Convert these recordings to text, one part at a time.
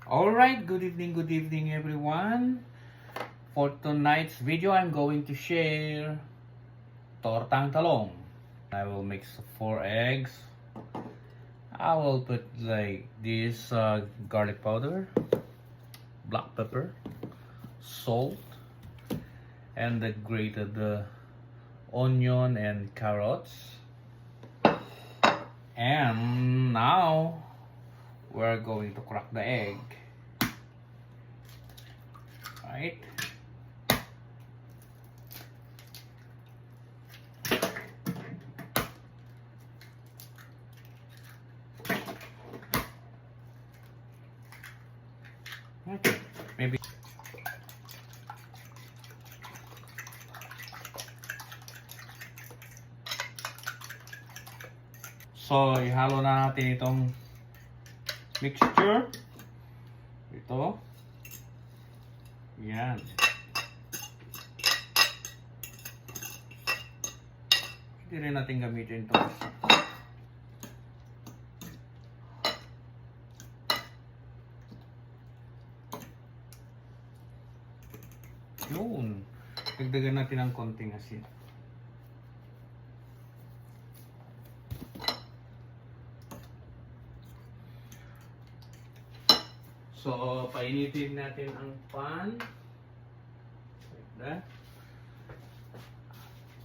Alright, good evening everyone. For tonight's video, I'm going to share tortang talong. I will mix 4 eggs. I will put like this garlic powder, black pepper, salt, and the grated onion and carrots. And now we're going to crack the egg. Right? Okay, maybe. So, ihalo na natin itong mixture. Ito. Yan. Hindi rin natin gamitin ito. Yun. Dagdagan natin ng konting asin. So, painitin natin ang pan. Like that.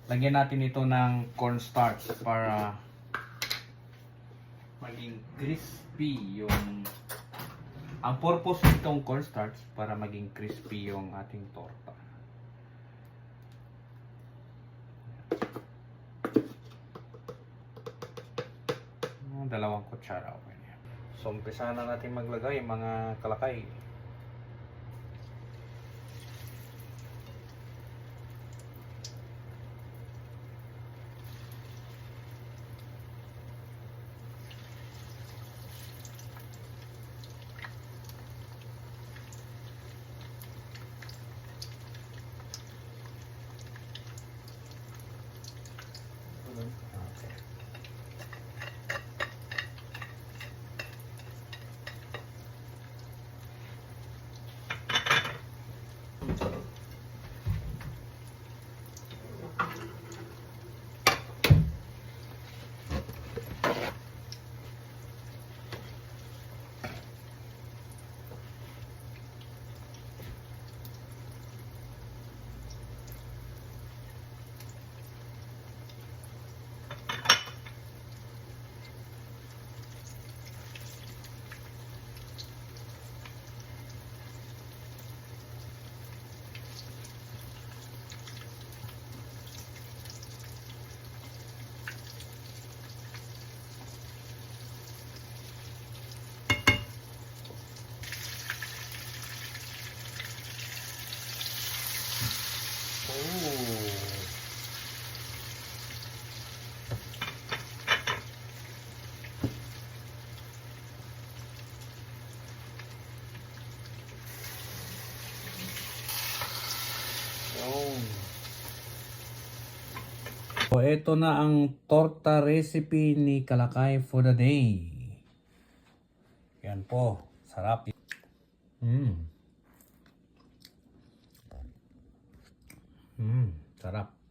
Lagyan natin ito ng cornstarch para maging crispy yung... Ang purpose nitong cornstarch para maging crispy yung ating torta. Dalawang kutsara. Okay. So, umpisa na natin maglagay mga kalakay. Okay. So, ito na ang torta recipe ni Kalakay for the day. Yan po. Sarap. Sarap.